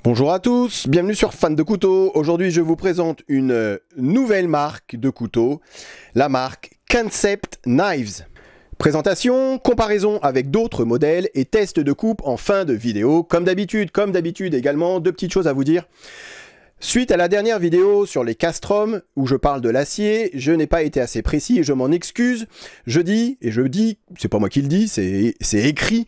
Bonjour à tous, bienvenue sur Fan de Couteaux. Aujourd'hui, je vous présente une nouvelle marque de couteaux, la marque Concept Knives. Présentation, comparaison avec d'autres modèles et test de coupe en fin de vidéo. Comme d'habitude également, deux petites choses à vous dire. Suite à la dernière vidéo sur les castrums, où je parle de l'acier, je n'ai pas été assez précis et je m'en excuse. Je dis, c'est pas moi qui le dis, c'est écrit,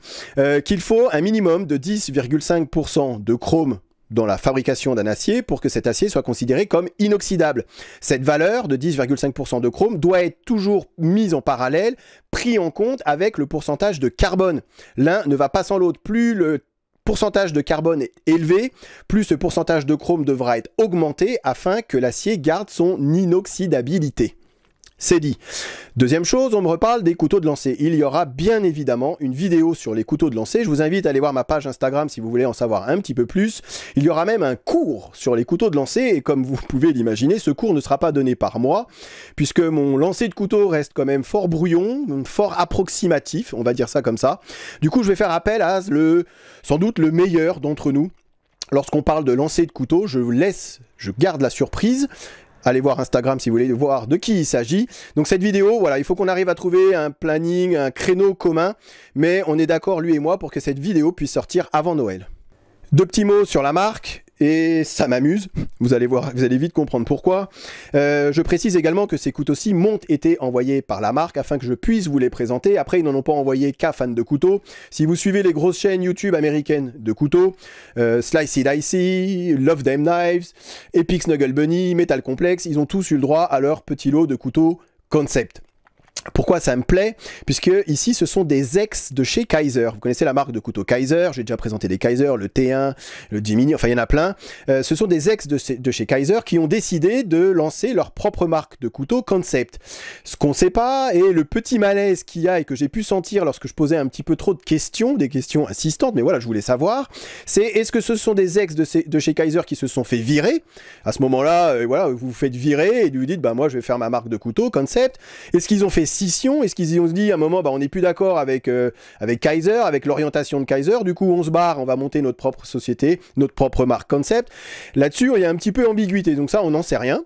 qu'il faut un minimum de 10,5% de chrome dans la fabrication d'un acier pour que cet acier soit considéré comme inoxydable. Cette valeur de 10,5% de chrome doit être toujours mise en parallèle, pris en compte avec le pourcentage de carbone. L'un ne va pas sans l'autre. Plus le pourcentage de carbone est élevé, plus ce pourcentage de chrome devra être augmenté afin que l'acier garde son inoxydabilité. C'est dit. Deuxième chose, on me reparle des couteaux de lancer. Il y aura bien évidemment une vidéo sur les couteaux de lancer. Je vous invite à aller voir ma page Instagram si vous voulez en savoir un petit peu plus. Il y aura même un cours sur les couteaux de lancer et comme vous pouvez l'imaginer, ce cours ne sera pas donné par moi puisque mon lancer de couteau reste quand même fort brouillon, fort approximatif, on va dire ça comme ça. Du coup, je vais faire appel à sans doute le meilleur d'entre nous. Lorsqu'on parle de lancer de couteau, je garde la surprise. Allez voir Instagram si vous voulez voir de qui il s'agit. Donc cette vidéo, voilà, il faut qu'on arrive à trouver un planning, un créneau commun. Mais on est d'accord, lui et moi, pour que cette vidéo puisse sortir avant Noël. Deux petits mots sur la marque. Et ça m'amuse, vous allez voir, vous allez vite comprendre pourquoi. Je précise également que ces couteaux-ci m'ont été envoyés par la marque afin que je puisse vous les présenter. Après, ils n'en ont pas envoyé qu'à fans de couteaux. Si vous suivez les grosses chaînes YouTube américaines de couteaux, Slicey Dicey, Love Them Knives, Epic Snuggle Bunny, Metal Complex, ils ont tous eu le droit à leur petit lot de couteaux Concept. Pourquoi ça me plaît? Puisque ici ce sont des ex de chez Kizer. Vous connaissez la marque de couteaux Kizer, j'ai déjà présenté des Kizer, le T1, le Jimmy, enfin il y en a plein. Ce sont des ex de chez Kizer qui ont décidé de lancer leur propre marque de couteaux Concept. Ce qu'on ne sait pas, et le petit malaise qu'il y a et que j'ai pu sentir lorsque je posais un petit peu trop de questions, des questions insistantes, mais voilà, je voulais savoir, c'est est-ce que ce sont des ex de chez Kizer qui se sont fait virer? À ce moment-là, voilà, vous vous faites virer et vous dites, bah moi je vais faire ma marque de couteaux Concept. Est-ce qu'ils ont fait scission? Est-ce qu'ils ont dit à un moment, bah, on n'est plus d'accord avec Kizer, avec l'orientation de Kizer, du coup on se barre, on va monter notre propre société, notre propre marque Concept. Là-dessus, il y a un petit peu ambiguïté, donc ça on n'en sait rien.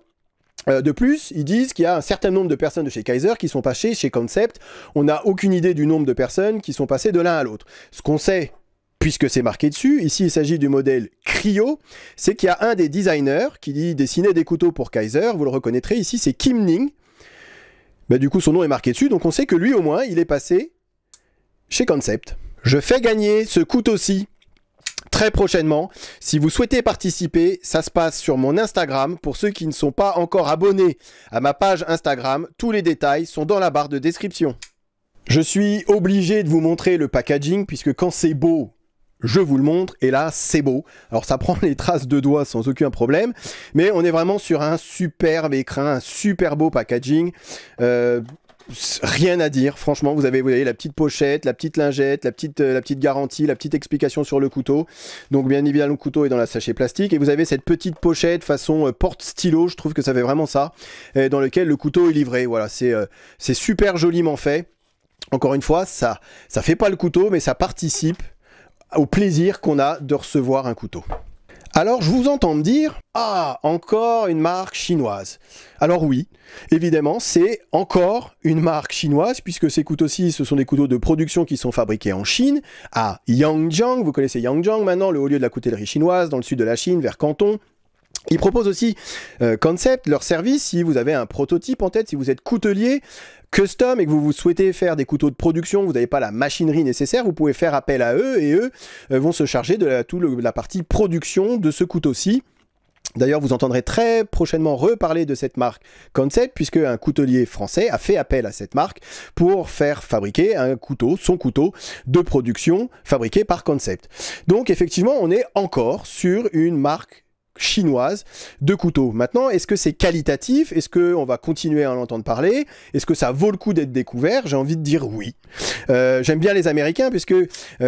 De plus, ils disent qu'il y a un certain nombre de personnes de chez Kizer qui sont passées chez Concept. On n'a aucune idée du nombre de personnes qui sont passées de l'un à l'autre. Ce qu'on sait, puisque c'est marqué dessus, ici il s'agit du modèle Cryo, c'est qu'il y a un des designers qui dessinait des couteaux pour Kizer, vous le reconnaîtrez ici, c'est Kim Ning. Bah, du coup, son nom est marqué dessus, donc on sait que lui, au moins, il est passé chez Concept. Je fais gagner ce couteau-ci très prochainement. Si vous souhaitez participer, ça se passe sur mon Instagram. Pour ceux qui ne sont pas encore abonnés à ma page Instagram, tous les détails sont dans la barre de description. Je suis obligé de vous montrer le packaging, puisque quand c'est beau, je vous le montre, et là, c'est beau. Alors, ça prend les traces de doigts sans aucun problème, mais on est vraiment sur un superbe écrin, un super beau packaging. Rien à dire, franchement, vous voyez la petite pochette, la petite lingette, la petite garantie, la petite explication sur le couteau. Donc, bien évidemment, le couteau est dans la sachet plastique, et vous avez cette petite pochette façon porte-stylo, je trouve que ça fait vraiment ça, dans lequel le couteau est livré. Voilà, c'est super joliment fait. Encore une fois, ça fait pas le couteau, mais ça participe au plaisir qu'on a de recevoir un couteau. Alors je vous entends me dire, ah, encore une marque chinoise. Alors oui, évidemment, c'est encore une marque chinoise, puisque ces couteaux-ci, ce sont des couteaux de production qui sont fabriqués en Chine, à Yangjiang. Vous connaissez Yangjiang maintenant, le haut lieu de la coutellerie chinoise, dans le sud de la Chine, vers Canton. Ils proposent aussi Concept, leur service, si vous avez un prototype en tête, si vous êtes coutelier custom et que vous souhaitez faire des couteaux de production, vous n'avez pas la machinerie nécessaire, vous pouvez faire appel à eux et eux vont se charger de la partie production de ce couteau-ci. D'ailleurs, vous entendrez très prochainement reparler de cette marque Concept, puisque un coutelier français a fait appel à cette marque pour faire fabriquer un couteau, son couteau de production fabriqué par Concept. Donc effectivement, on est encore sur une marque chinoise de couteaux. Maintenant, est-ce que c'est qualitatif? Est-ce qu'on va continuer à en entendre parler? Est-ce que ça vaut le coup d'être découvert? J'ai envie de dire oui. J'aime bien les Américains, puisque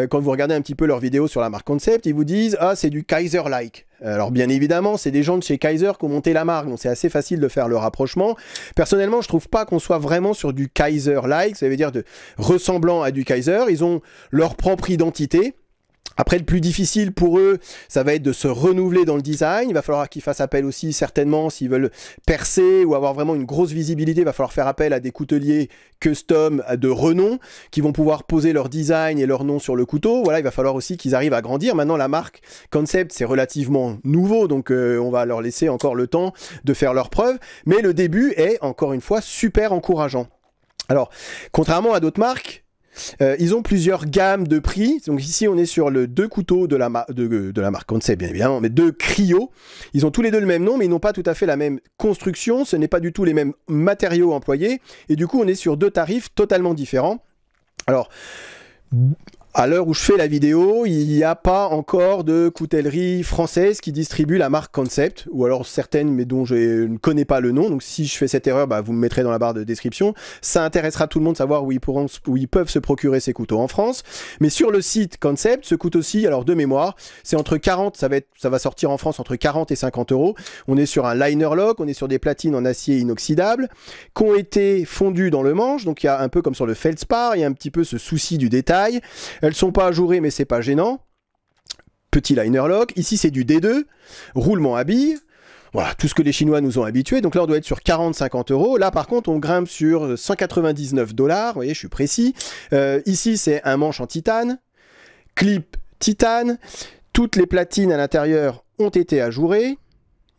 quand vous regardez un petit peu leurs vidéos sur la marque Concept, ils vous disent « Ah, c'est du Kizer-like ». Alors bien évidemment, c'est des gens de chez Kizer qui ont monté la marque, donc c'est assez facile de faire le rapprochement. Personnellement, je trouve pas qu'on soit vraiment sur du Kizer-like, ça veut dire de ressemblant à du Kizer. Ils ont leur propre identité. Après, le plus difficile pour eux, ça va être de se renouveler dans le design. Il va falloir qu'ils fassent appel aussi, certainement, s'ils veulent percer ou avoir vraiment une grosse visibilité, il va falloir faire appel à des couteliers custom de renom qui vont pouvoir poser leur design et leur nom sur le couteau. Voilà, il va falloir aussi qu'ils arrivent à grandir. Maintenant, la marque Concept, c'est relativement nouveau, donc on va leur laisser encore le temps de faire leurs preuves. Mais le début est, encore une fois, super encourageant. Alors, contrairement à d'autres marques, ils ont plusieurs gammes de prix. Donc ici, on est sur le 2 couteaux de la marque Concept, bien évidemment, mais 2 Cryo. Ils ont tous les deux le même nom, mais ils n'ont pas tout à fait la même construction. Ce n'est pas du tout les mêmes matériaux employés. Et du coup, on est sur 2 tarifs totalement différents. Alors, à l'heure où je fais la vidéo, il n'y a pas encore de coutellerie française qui distribue la marque Concept, ou alors certaines, mais dont je ne connais pas le nom. Donc si je fais cette erreur, bah, vous me mettrez dans la barre de description. Ça intéressera tout le monde de savoir où ils peuvent se procurer ces couteaux en France. Mais sur le site Concept, ce couteau-ci, alors de mémoire, c'est entre 40, ça va sortir en France entre 40 et 50 euros. On est sur un liner lock, on est sur des platines en acier inoxydable, qui ont été fondues dans le manche. Donc il y a un peu comme sur le Feldspar, il y a un petit peu ce souci du détail. Elles sont pas ajourées, mais c'est pas gênant. Petit liner lock. Ici, c'est du D2. Roulement à billes. Voilà, tout ce que les Chinois nous ont habitués. Donc là, on doit être sur 40-50 euros. Là, par contre, on grimpe sur 199 $. Vous voyez, je suis précis. Ici, c'est un manche en titane. Clip titane. Toutes les platines à l'intérieur ont été ajourées,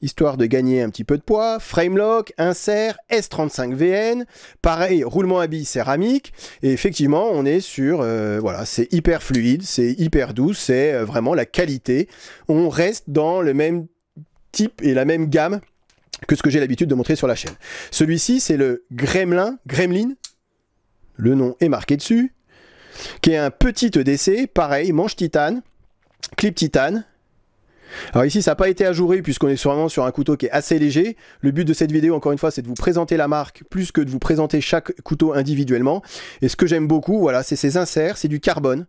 histoire de gagner un petit peu de poids. Frame lock, insert, S35VN, pareil, roulement à billes céramique, et effectivement, on est sur, voilà, c'est hyper fluide, c'est hyper doux, c'est vraiment la qualité. On reste dans le même type et la même gamme que ce que j'ai l'habitude de montrer sur la chaîne. Celui-ci, c'est le Gremlin, le nom est marqué dessus, qui est un petit EDC, pareil, manche titane, clip titane. Alors ici, ça n'a pas été ajouré puisqu'on est vraiment sur un couteau qui est assez léger. Le but de cette vidéo, encore une fois, c'est de vous présenter la marque plus que de vous présenter chaque couteau individuellement. Et ce que j'aime beaucoup, voilà, c'est ces inserts, c'est du carbone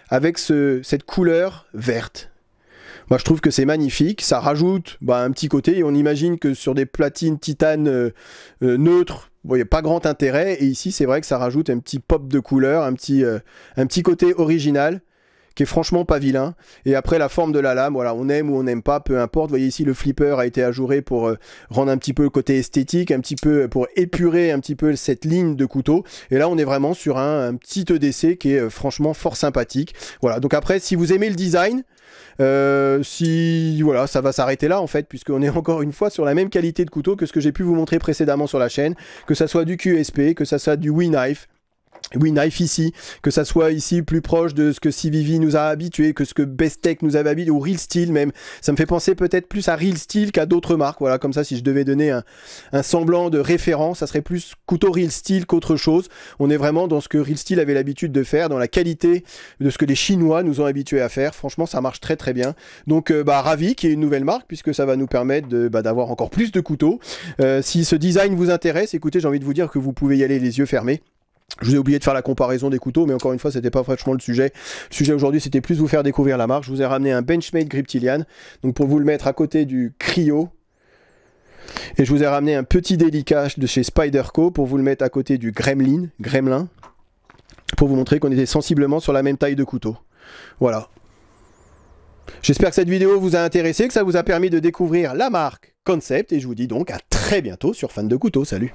avec cette couleur verte. Moi, je trouve que c'est magnifique. Ça rajoute un petit côté. Et on imagine que sur des platines titane neutres, il n'y a pas grand intérêt. Et ici, c'est vrai que ça rajoute un petit pop de couleur, un petit côté original, qui est franchement pas vilain. Et après, la forme de la lame, voilà, on aime ou on n'aime pas, peu importe. Vous voyez ici, le flipper a été ajouré pour rendre un petit peu le côté esthétique, un petit peu pour épurer un petit peu cette ligne de couteau. Et là, on est vraiment sur un petit EDC qui est franchement fort sympathique. Voilà, donc après, si vous aimez le design, voilà, ça va s'arrêter là en fait, puisqu'on est encore une fois sur la même qualité de couteau que ce que j'ai pu vous montrer précédemment sur la chaîne, que ça soit du QSP, que ça soit du WeKnife ici, que ça soit ici plus proche de ce que CVV nous a habitué, que ce que Bestech nous avait habitué, ou Real Steel même. Ça me fait penser peut-être plus à Real Steel qu'à d'autres marques. Voilà, comme ça, si je devais donner un semblant de référence, ça serait plus couteau Real Steel qu'autre chose. On est vraiment dans ce que Real Steel avait l'habitude de faire, dans la qualité de ce que les Chinois nous ont habitués à faire. Franchement, ça marche très très bien. Donc, ravi qu'il y ait une nouvelle marque, puisque ça va nous permettre d'avoir encore plus de couteaux. Si ce design vous intéresse, écoutez, j'ai envie de vous dire que vous pouvez y aller les yeux fermés. Je vous ai oublié de faire la comparaison des couteaux, mais encore une fois, c'était pas franchement le sujet. Le sujet aujourd'hui, c'était plus vous faire découvrir la marque. Je vous ai ramené un Benchmade Griptilian, donc pour vous le mettre à côté du Cryo. Et je vous ai ramené un petit délicat de chez Spyderco pour vous le mettre à côté du Gremlin, pour vous montrer qu'on était sensiblement sur la même taille de couteau. Voilà. J'espère que cette vidéo vous a intéressé, que ça vous a permis de découvrir la marque Concept, et je vous dis donc à très bientôt sur Fan de Couteaux. Salut!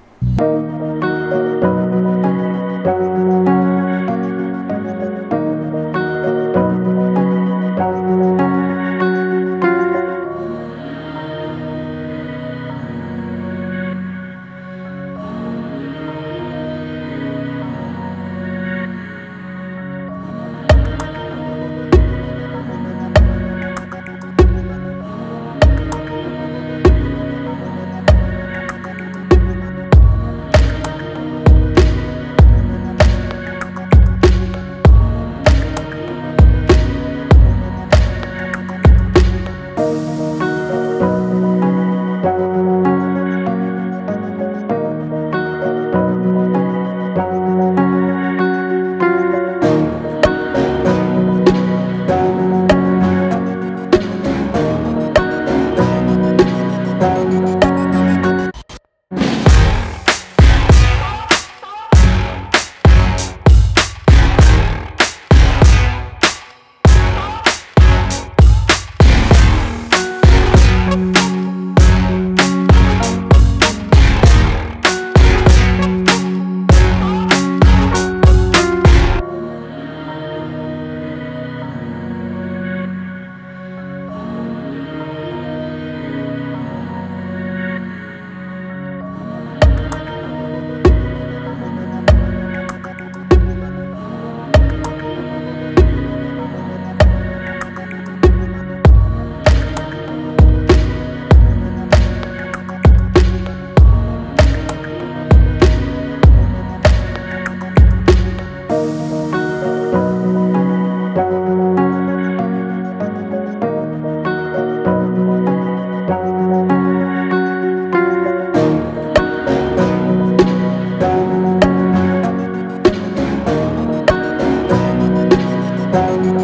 Thank you.